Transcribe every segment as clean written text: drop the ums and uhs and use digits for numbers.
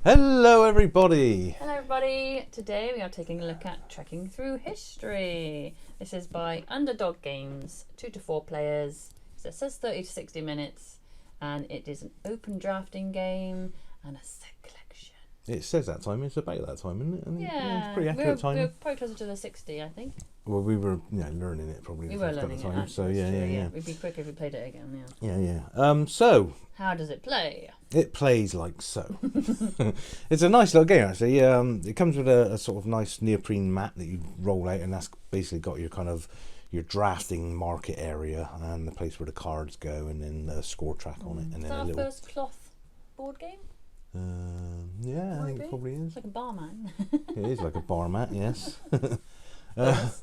Hello everybody! Hello everybody! Today we are taking a look at Trekking Through History. This is by Underdog Games, 2 to 4 players. So it says 30 to 60 minutes and it is an open drafting game and a set collection. It says that time, it's about that time, isn't it? And Yeah, it's pretty accurate time. we're probably closer to the 60, I think. Well, we were learning it probably We the were first couple learning of it, times, so actually, yeah. We'd be quicker if we played it again, Yeah. So, How does it play? it plays like so. It's a nice little game actually. It comes with a sort of nice neoprene mat that you roll out, and that's basically got your drafting market area and the place where the cards go, and then a score track on it, and Is then that a our little. first cloth board game? Yeah, I think Maybe. it probably is. It's like a bar man. It is like a bar mat, yes. Bonus.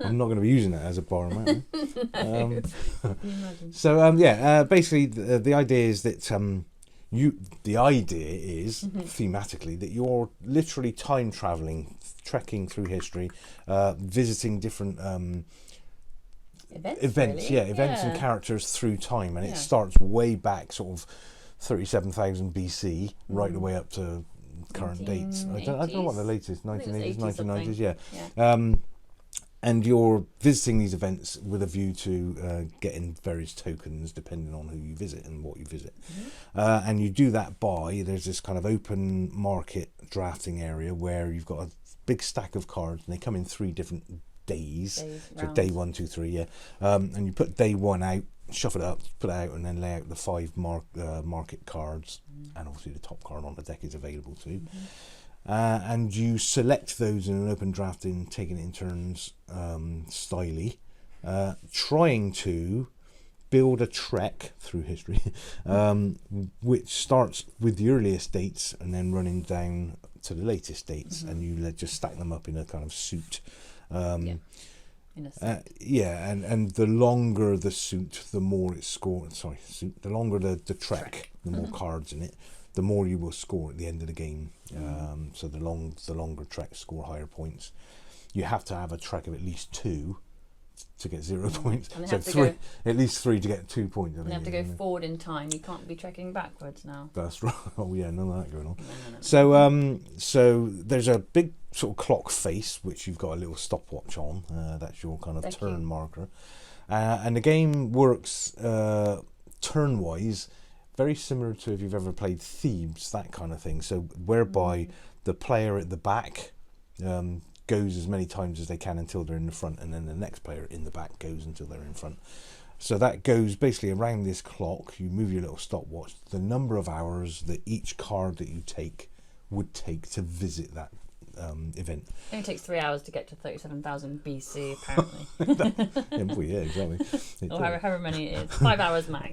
I'm not going to be using it as a bar mat. Can you imagine? So basically the idea is that thematically that you're literally time traveling, trekking through history, visiting different events, really? events and Yeah. characters through time, and Yeah. it starts way back, sort of 37,000 BC, right the way up to current dates. I don't know what the latest, 1980s, 1990s, yeah. And you're visiting these events with a view to getting various tokens depending on who you visit and what you visit. And you do that there's this kind of open market drafting area where you've got a big stack of cards, and they come in 3 different days. So rounds. day 1, 2, 3, yeah. And you put day 1 out, shuffle it up, put it out, and then lay out the 5 market cards, and obviously the top card on the deck is available too. And you select those in an open drafting, taking it in turns, styly, trying to build a trek through history, which starts with the earliest dates and then running down to the latest dates, and you just stack them up in a kind of suit. In a sense. And the longer the suit, the more it's scored. The longer the trek, the more cards in it, the more you will score at the end of the game. So the longer treks score higher points. You have to have a trek of at least 2 to get 0 points. And they So have to 3, go- at least 3 to get 2 points. You have to go forward in time. You can't be trekking backwards now. That's right. Oh yeah, none of that going on. No. So there's a big sort of clock face which you've got a little stopwatch on. That's your kind of turn marker, and the game works turn-wise, very similar to if you've ever played Thebes, that kind of thing. So whereby the player at the back goes as many times as they can until they're in the front, and then the next player in the back goes until they're in front. So that goes basically around this clock. You move your little stopwatch, the number of hours that each card that you take would take to visit that event. It only takes 3 hours to get to 37,000 BC, apparently. Yeah, exactly. Or however many it is. 5 hours max.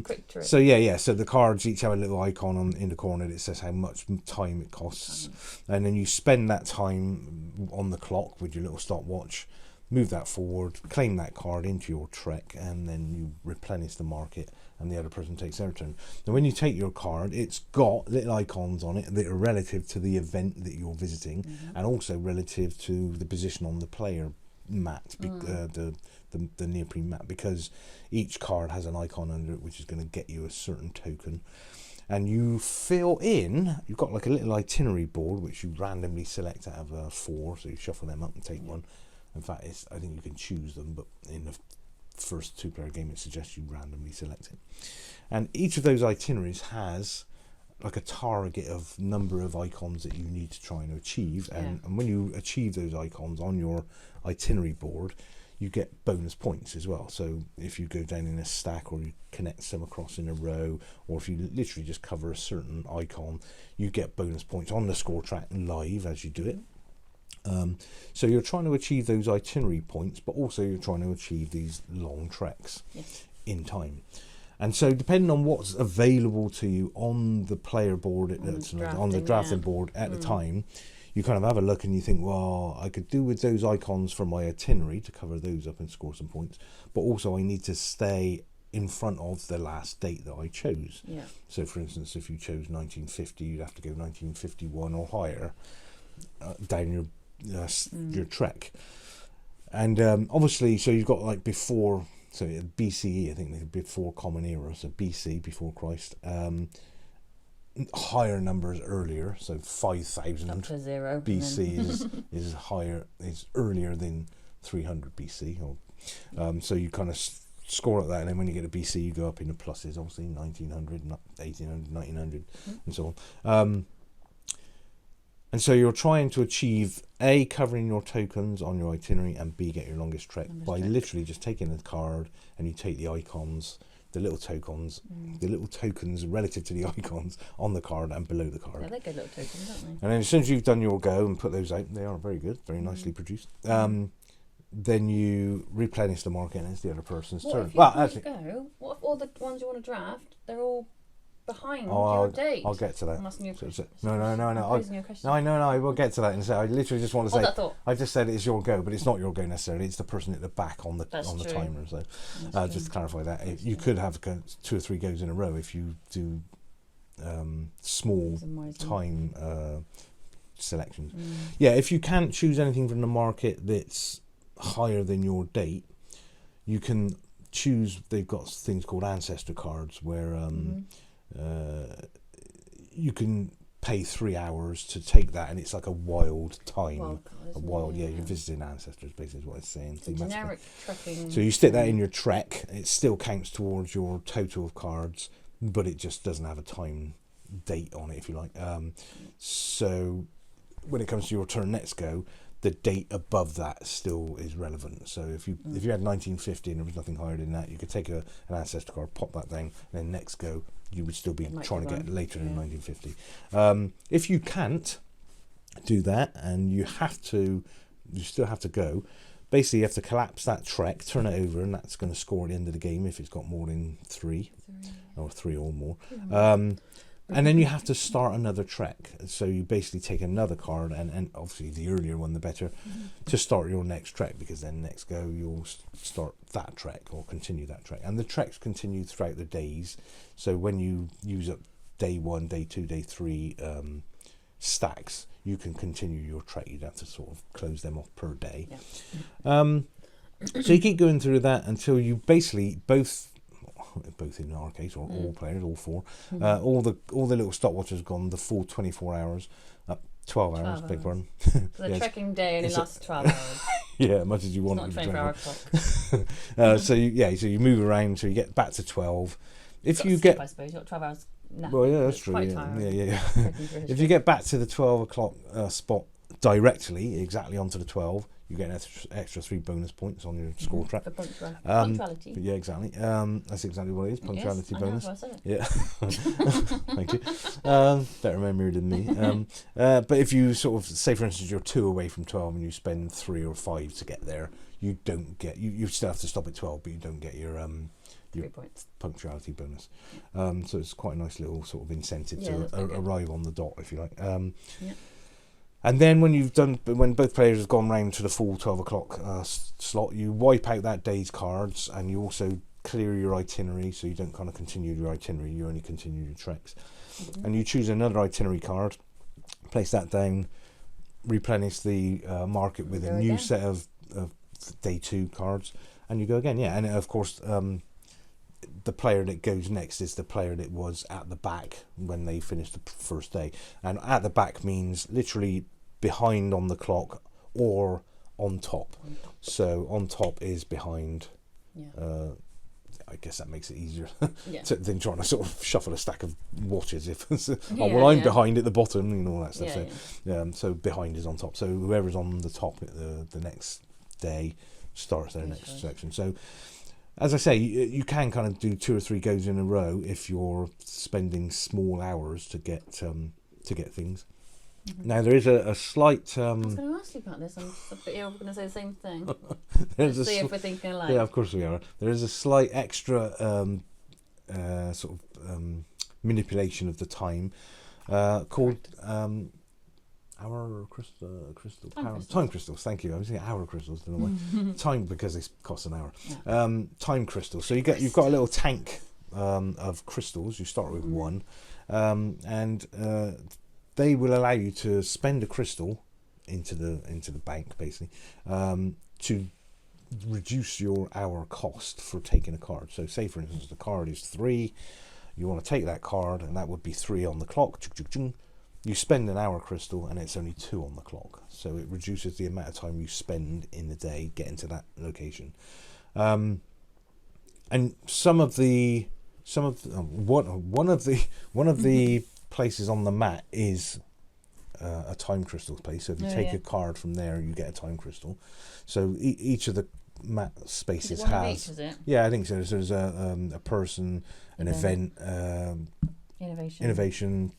Quick trip. So so the cards each have a little icon in the corner that says how much time it costs, and then you spend that time on the clock with your little stopwatch, move that forward, claim that card into your trek, and then you replenish the market, and the other person takes their turn. Now when you take your card, it's got little icons on it that are relative to the event that you're visiting, and also relative to the position on the player mat, the neoprene mat, because each card has an icon under it which is going to get you a certain token. And you fill in, you've got like a little itinerary board which you randomly select out of 4, so you shuffle them up and take one. In fact, I think you can choose them, but in the first 2-player game it suggests you randomly select it. And each of those itineraries has like a target of number of icons that you need to try and achieve, and when you achieve those icons on your itinerary board, you get bonus points as well. So if you go down in a stack, or you connect some across in a row, or if you literally just cover a certain icon, you get bonus points on the score track live as you do it. So you're trying to achieve those itinerary points, but also you're trying to achieve these long treks in time. And so depending on what's available to you on the player board, on the drafting board at the time, you kind of have a look and you think, well, I could do with those icons from my itinerary to cover those up and score some points, but also I need to stay in front of the last date that I chose. So for instance, if you chose 1950, you'd have to go 1951 or higher down your trek. And obviously, so you've got like before, so BCE, I think before Common Era, so BC, before Christ, higher numbers earlier, so Up 5,000 to 0. BC is higher, is earlier than 300 BC. So you kind of score at that, and then when you get to BC, you go up in the pluses, obviously 1900, 1800, 1900, and so on. And so you're trying to achieve A, covering your tokens on your itinerary, and B, get your longest trek by literally just taking the card and you take the icons, the little tokens relative to the icons on the card and below the card. Yeah, they're good little tokens, aren't they? And then as soon as you've done your go and put those out, they are very good, very nicely produced. Then you replenish the market, and it's the other person's turn. What if all the ones you want to draft, they're all behind your date? I'll get to that. I'm asking you a question. No. I will get to that and say I literally just want to say I just said it's your go, but it's not your go necessarily. It's the person at the back on the timer. So just to clarify that, you could have 2 or 3 goes in a row if you do small time selections. Yeah, if you can't choose anything from the market that's higher than your date, you can choose. They've got things called ancestor cards where you can pay 3 hours to take that, and it's like a wild time. You're visiting ancestors, basically is what it's saying. Generic trekking. So you stick that in your trek, it still counts towards your total of cards, but it just doesn't have a time date on it, if you like. So when it comes to your turn next go, the date above that still is relevant. So if you had 1950 and there was nothing higher than that, you could take an ancestor card, pop that down, and then next go you would still be trying to get later than 1950. If you can't do that and you still have to go, basically you have to collapse that trek, turn it over, and that's going to score at the end of the game if it's got more than 3 or 3 or more. And then you have to start another trek. So you basically take another card, and obviously the earlier one the better, to start your next trek, because then next go you'll start that trek or continue that trek. And the treks continue throughout the days. So when you use up day 1, day 2, day 3 stacks, you can continue your trek. You'd have to sort of close them off per day. So you keep going through that until you basically both in our case, or all players, all 4, all the little stopwatches gone, the full 24 hours, 12 hours, big one. The trekking day only lasts 12 hours. Yeah, much as you want. It's not 24-hour clock. So you move around, so you get back to 12. If you get, I suppose you've got 12 hours. Well, yeah, that's true. Yeah. If you get back to the 12 o'clock spot directly, exactly onto the 12, you get an extra 3 bonus points on your score track. For punctuality. Yeah, exactly. That's exactly what it is. Punctuality bonus. Yeah. Thank you. Better memory than me. But if you sort of say, for instance, you're 2 away from 12 and you spend 3 or 5 to get there, you don't get. You still have to stop at 12, but you don't get your 3 points punctuality bonus. So it's quite a nice little sort of incentive to arrive on the dot, if you like. And then when both players have gone round to the full 12 o'clock slot, you wipe out that day's cards, and you also clear your itinerary, so you don't kind of continue your itinerary, you only continue your treks. And you choose another itinerary card, place that down, replenish the market with a new set of day 2 cards, and you go again. And of course, the player that goes next is the player that was at the back when they finished the first day. And at the back means literally behind on the clock or on top. So on top is behind. I guess that makes it easier than trying to sort of shuffle a stack of watches. If I'm behind at the bottom, all that stuff. So behind is on top. So whoever's on the top at the next day starts their next section. So as I say, you can kind of do 2 or 3 goes in a row if you're spending small hours to get things. Now there is a slight. I was going to ask you about this. You're going to say the same thing. Let's see if we're thinking alike. Yeah, of course we are. There is a slight extra manipulation of the time called. Hour crystal power. Time crystals, thank you. I was thinking hour crystals, don't know why. Time, because they cost an hour. Time crystals. So you've got a little tank of crystals. You start with 1, and they will allow you to spend a crystal into the bank, basically, to reduce your hour cost for taking a card. So say, for instance, the card is 3. You want to take that card, and that would be 3 on the clock. You spend an hour crystal, and it's only 2 on the clock. So it reduces the amount of time you spend in the day getting to that location. And one of the places on the mat is a time crystal place. So if you take a card from there, you get a time crystal. So each of the mat spaces has. Each, is it? Yeah, I think so. So there's a person, an event, innovation,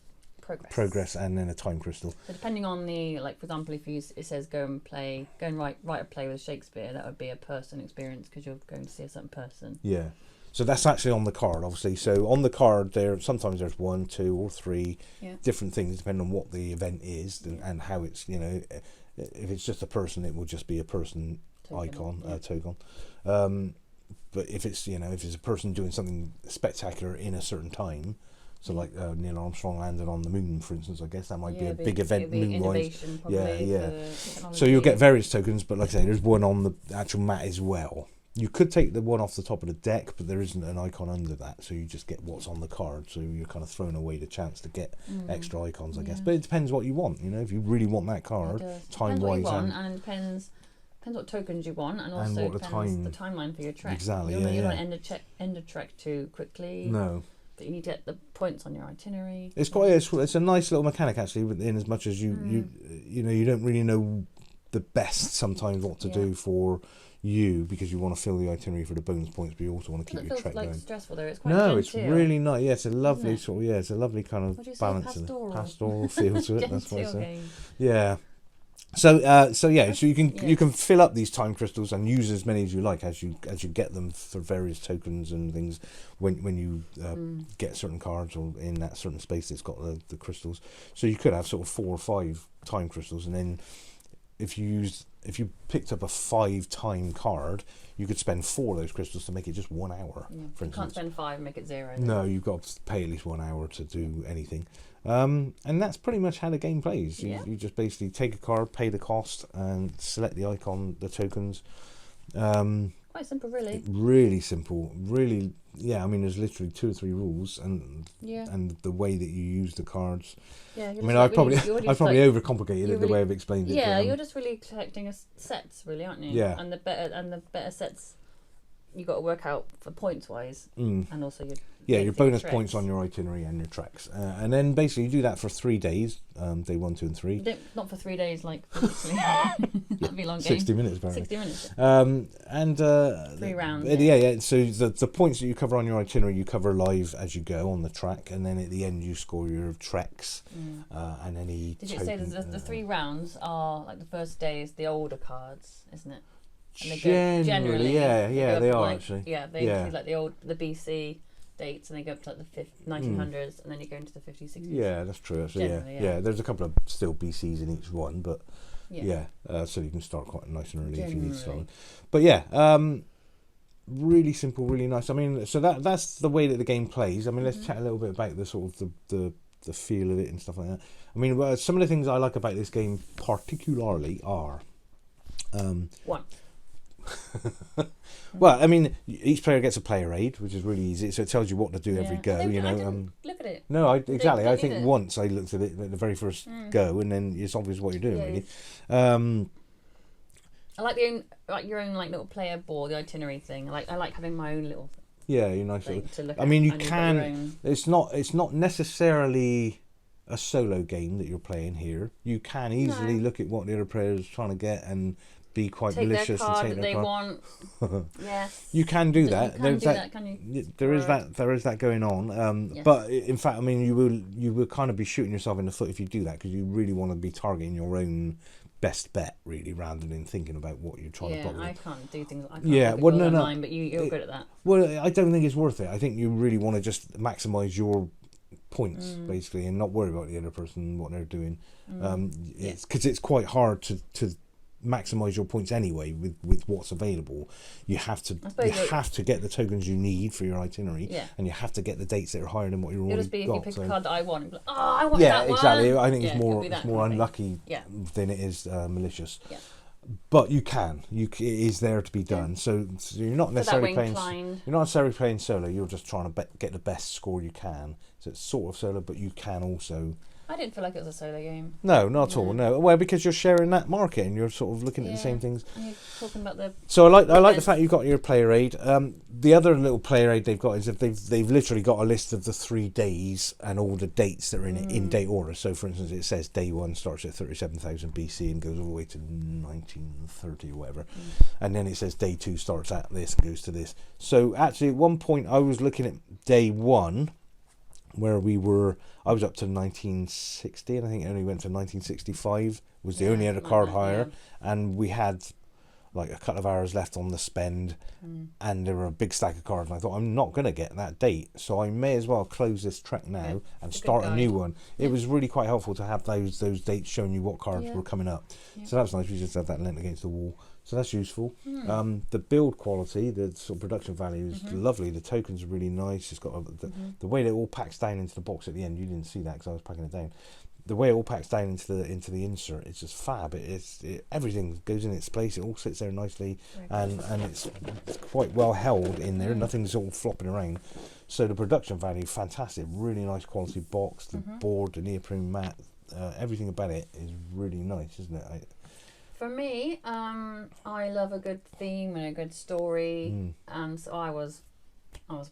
progress, and then a time crystal. So depending on the, like, for example, if it says go and write a play with Shakespeare, that would be a person experience because you're going to see a certain person. Yeah. So that's actually on the card, obviously. So on the card, sometimes there's 1, 2, or 3 different things depending on what the event is and how it's, if it's just a person, it will just be a person token. But if it's if it's a person doing something spectacular in a certain time, so like Neil Armstrong landed on the moon, for instance, I guess that might be a big event moon-wise. Yeah. So you'll get various tokens, but like I say, there's one on the actual mat as well. You could take the one off the top of the deck, but there isn't an icon under that, so you just get what's on the card. So you're kind of throwing away the chance to get extra icons, I guess. But it depends what you want. If you really want that card, time-wise, and it depends what tokens you want, and also what depends the timeline for your trek. Exactly. You don't end a trek too quickly. No. But you need to get the points on your itinerary. It's a nice little mechanic actually, in as much as you don't really know the best sometimes what to do for you, because you want to fill the itinerary for the bonus points, but you also want to keep your trek going. Stressful though. It's quite it's really nice. Yeah, it's a lovely it's a lovely kind of balance and pastoral feel to it. That's what I say. Yeah. So you can fill up these time crystals and use as many as you like as you get them for various tokens and things. When you get certain cards or in that certain space that's got the crystals, so you could have sort of 4 or 5 time crystals, and then if you picked up a 5-time card, you could spend 4 of those crystals to make it just 1 hour. Yeah. For instance. You can't spend 5 and make it 0. No, you've got to pay at least 1 hour to do anything. And that's pretty much how the game plays. You just basically take a card, pay the cost, and select the icon, the tokens. Quite simple, really. Really simple. Really, I mean, there's literally 2 or 3 rules, and the way that you use the cards. Yeah, I mean, I probably overcomplicated it the way I've explained it. Yeah, you're just really collecting sets, really, aren't you? Yeah. And the better sets you got to work out for points wise, and also your bonus points on your itinerary and your treks, and then basically you do that for 3 days, day 1, 2, and 3. Not for 3 days, like that'd be a long game. 60 minutes, apparently. 60 minutes. And 3 rounds. Yeah. So the points that you cover on your itinerary, you cover live as you go on the track, and then at the end you score your treks and any. Did you say that the 3 rounds are like the first day is the older cards, isn't it? And they generally, they are actually. Yeah, they include like the BC dates, and they go up to like the 1900s, and then you go into the 50s, 60s. Yeah, that's true. Actually, yeah. There's a couple of still BCs in each one, but so you can start quite nice and early if you need to start. But really simple, really nice. I mean, so that's the way that the game plays. I mean, let's chat a little bit about the sort of the feel of it and stuff like that. I mean, some of the things I like about this game particularly are. One. Well, I mean, each player gets a player aid, which is really easy. So it tells you what to do every go. I didn't look at it. No, exactly. I think once I looked at it at the very first go, and then it's obvious what you're doing. Really. I like your own like little player board, the itinerary thing. I like having my own little. Yeah, your nice little. To look I mean, you can. It's not necessarily a solo game that you're playing here. You can easily look at what the other player is trying to get and be quite malicious and take their card. Yes. You can do that. There is that going on. Yes. But in fact, I mean, you will kind of be shooting yourself in the foot if you do that, because you really want to be targeting your own best bet, really, rather than thinking about what you're trying to block. I can't do things. I can't online, but you're good at that. Well, I don't think it's worth it. I think you really want to just maximise your points basically, and not worry about the other person, what they're doing. It's because it's quite hard to maximize your points anyway with what's available. You have to get the tokens you need for your itinerary, and you have to get the dates that are higher than what you're already got. If you pick a card that I want, like, I want that one. Exactly. I think it's more unlucky than it is malicious. but you can. It is there to be done. So you're not necessarily playing. You're not necessarily playing solo. You're just trying to get the best score you can. So it's sort of solo, but you can also. I didn't feel like it was a solo game. No, not at all. No, well, because you're sharing that market and you're sort of looking at the same things. And you're talking about the. So I like the fact you've got your player aid. The other little player aid they've got is that they've literally got a list of the 3 days and all the dates that are in date order. So for instance, it says day 1 starts at 37,000 BC and goes all the way to 1930 or whatever, and then it says day 2 starts at this and goes to this. So actually, at one point I was looking at day 1. Where I was up to 1960, and I think it only went to 1965 was the only other card hire, and we had like a couple of hours left on the spend, and there were a big stack of cards, and I thought, I'm not going to get that date, so I may as well close this trek now and start a new one. It was really quite helpful to have those dates showing you what cards were coming up. So that was nice. We just had that lent against the wall. So that's useful. The build quality, the sort of production value is lovely. The tokens are really nice. It's got the way that it all packs down into the box at the end. You didn't see that because I was packing it down. The way it all packs down into the insert, it's just fab. Everything goes in its place. It all sits there nicely, and it's quite well held in there. Nothing's all flopping around. So the production value, fantastic. Really nice quality box. The board, the neoprene mat, everything about it is really nice, isn't it? For me, I love a good theme and a good story, and so I was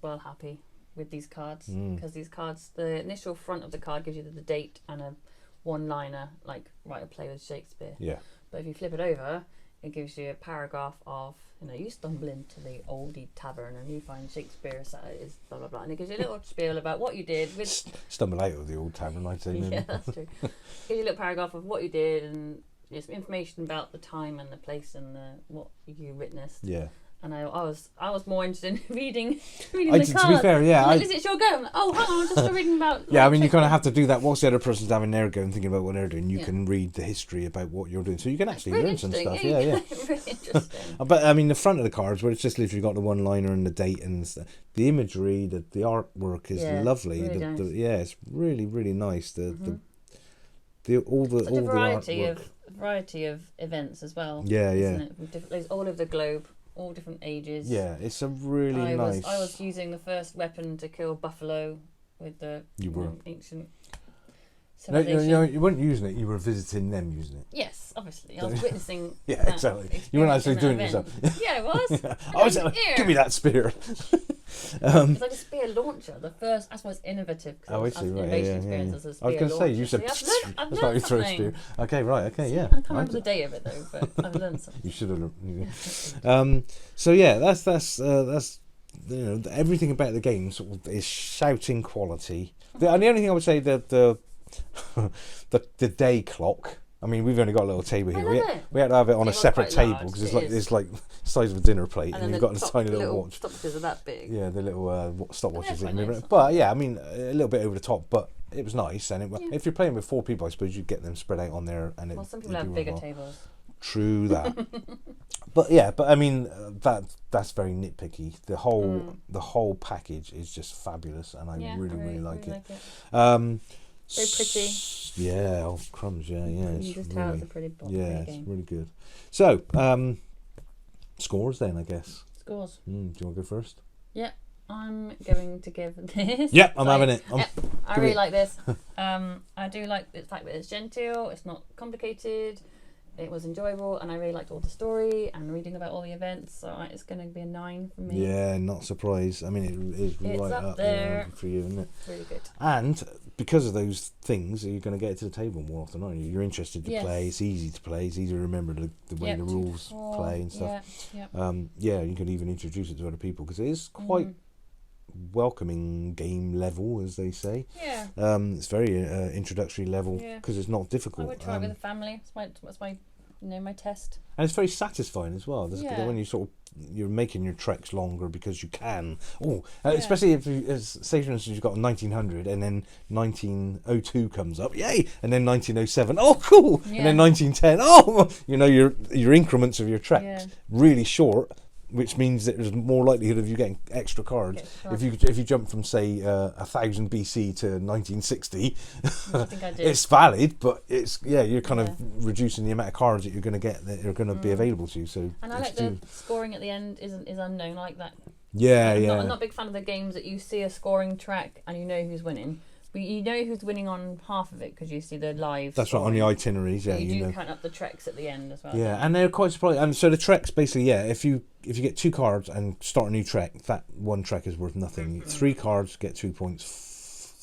well happy with these cards, because these cards, the initial front of the card gives you the date and a one-liner, like write a play with Shakespeare. Yeah. But if you flip it over, it gives you a paragraph of, you stumble into the oldie tavern and you find Shakespeare is blah blah blah, and it gives you a little spiel about what you did with. Stumble out of the old tavern, I'd say. Yeah, that's true. Gives you a little paragraph of what you did and some information about the time and the place and what you witnessed. Yeah. And I was more interested in reading the cards. To be fair, yeah. Is it your go? I'm like, oh, hang on, I'm just reading about. Yeah, I mean, you kind of have to do that. Whilst the other person's having their go and thinking about what they're doing, you can read the history about what you're doing, so you can actually learn some stuff. Yeah. Really interesting. But I mean, the front of the cards, where it's just literally got the one-liner and the date and the imagery, the artwork is lovely. Really nice. It's really really nice. All the variety of events as well. Yeah, isn't it? There's all over the globe, all different ages. Yeah, it's a really nice. I was using the first weapon to kill buffalo with the ancient civilization. No, you weren't using it. You were visiting them using it. Yes, obviously. I was witnessing. Yeah, exactly. You weren't actually doing it yourself. Yeah, it was. I was like, give me that spear. It's like a spear launcher. That's why it's innovative. I see. Right. Experience as a spear I was going to say, you said. I've that's learned you throw a something. spear. Okay, right. Okay, yeah. I can't remember the date of it though, but I've learned something. You should have. So yeah, that's everything about the game sort of is shouting quality. The only thing I would say the day clock. I mean, we've only got a little table here. We had to have it on a separate table because it's like the size of a dinner plate, and you've got a tiny little watch. Stopwatches are that big. Yeah, the little stopwatches. Nice. But yeah, I mean, a little bit over the top, but it was nice. And if you're playing with 4 people, I suppose you'd get them spread out on there. And some people have bigger tables. True that. but I mean, that's very nitpicky. The whole package is just fabulous, and I really like it. Very pretty. Yeah, oh crumbs, yeah. You just tell it's a pretty box. Yeah, it's really good. So, scores then, I guess. Scores. Do you want to go first? Yeah, I'm going to give this. Yeah, I'm having it. I really like this. I do like the fact that it's genteel, it's not complicated, it was enjoyable, and I really liked all the story and reading about all the events, so it's going to be a 9 for me. Yeah, not surprised. I mean, it's right up there for you, isn't it? Really good. And because of those things, you're going to get it to the table more often, aren't you? You're interested to play. It's easy to play. It's easy to remember the way the rules play and stuff. You can even introduce it to other people because it is quite welcoming game level, as they say. Yeah. It's very introductory level because it's not difficult. I would try it with a family. That's my my test. And it's very satisfying as well. When you're making your treks longer because you can. Especially if say for instance you've got 1900 and then 1902 comes up, yay, and then 1907, oh cool, and then 1910, your increments of your treks really short. which means that there's more likelihood of you getting extra cards. If you jump from say 1000 BC to 1960, I think I did. it's valid, but you're kind of reducing the amount of cards that you're going to get that are going to be available to you. So and I like the scoring at the end is unknown. I like that. I'm not a big fan of the games that you see a scoring track and you know who's winning. But you know who's winning on half of it because you see the live. That's right, on the itineraries. Yeah, you know. count up the treks at the end as well. Yeah, and they're quite surprising. And so the treks basically, if you get 2 cards and start a new trek, that one trek is worth nothing. 3 cards get 2 points.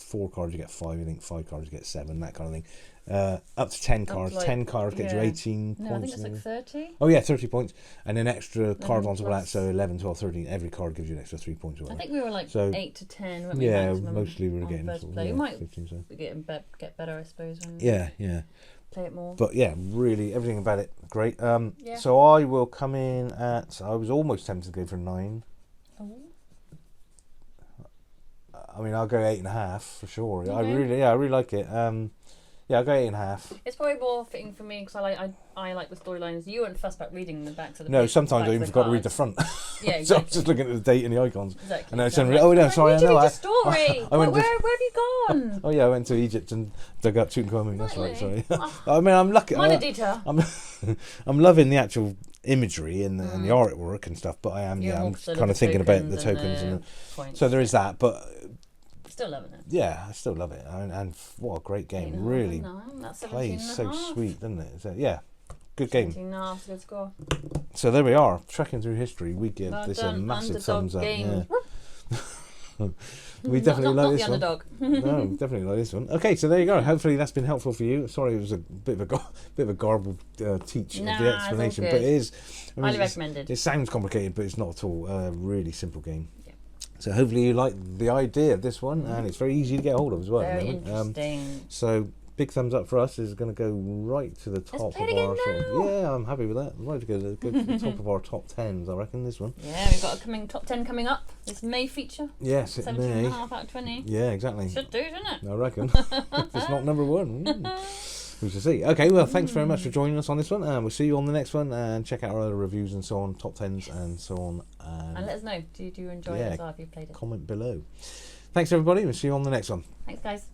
4 cards you get 5. I think 5 cards you get 7. That kind of thing. Up to 10 cards. 10 cards get you 18 points. I think it's like 30. Oh yeah, 30 points, and then extra cards on top of that. So 11, 12, 13. Every card gives you an extra 3 points. I think we were like 8 to 10. Weren't we, mostly we were getting. We might 15, so. get better, I suppose. When play it more. But really everything about it great. So I will come in at. I was almost tempted to go for 9. Oh. I mean, I'll go 8.5 for sure. Okay. I really like it. I'll go 8.5. It's probably more fitting for me because I like the storylines. You weren't fussed about reading the backs of the. No, sometimes I even forgot to read the front. Yeah, exactly. So I was just looking at the date and the icons. Exactly. And then suddenly, sorry, I know. The story. Where have you gone? I went to Egypt and dug up Tutankhamun. That's right. Sorry. I mean, I'm lucky. Minor detail. I'm loving the actual imagery and the artwork and stuff, but I'm kind of thinking about the tokens and so there is that, but. Still loving it. Yeah, I still love it, and what a great game! Really plays so sweet, doesn't it? So good game. 17.5, good score. So there we are, trekking through history. We give this a massive Underdog thumbs up. game. Yeah. We definitely like this the underdog. one. No, definitely like this one. Okay, so there you go. Hopefully that's been helpful for you. Sorry, it was a bit of a garbled teach of the explanation, but it is. Highly recommended. It sounds complicated, but it's not at all. A really simple game. So hopefully you like the idea of this one, and it's very easy to get hold of as well. Very interesting. So big thumbs up for us. Is going to go right to the top of our. Yeah, I'm happy with that. Right to go to the top of our top 10s. I reckon this one. Yeah, we've got a top 10 coming up. This May feature. Yes, it may. 17.5 out of 20. Yeah, exactly. Should do, shouldn't it? I reckon. If it's not number 1. We shall see. Okay, well, thanks very much for joining us on this one, and we'll see you on the next one. And check out our other reviews and so on, top 10s and so on. And let us know. Do you enjoy it as well if you played it? Comment below. Thanks, everybody. We'll see you on the next one. Thanks, guys.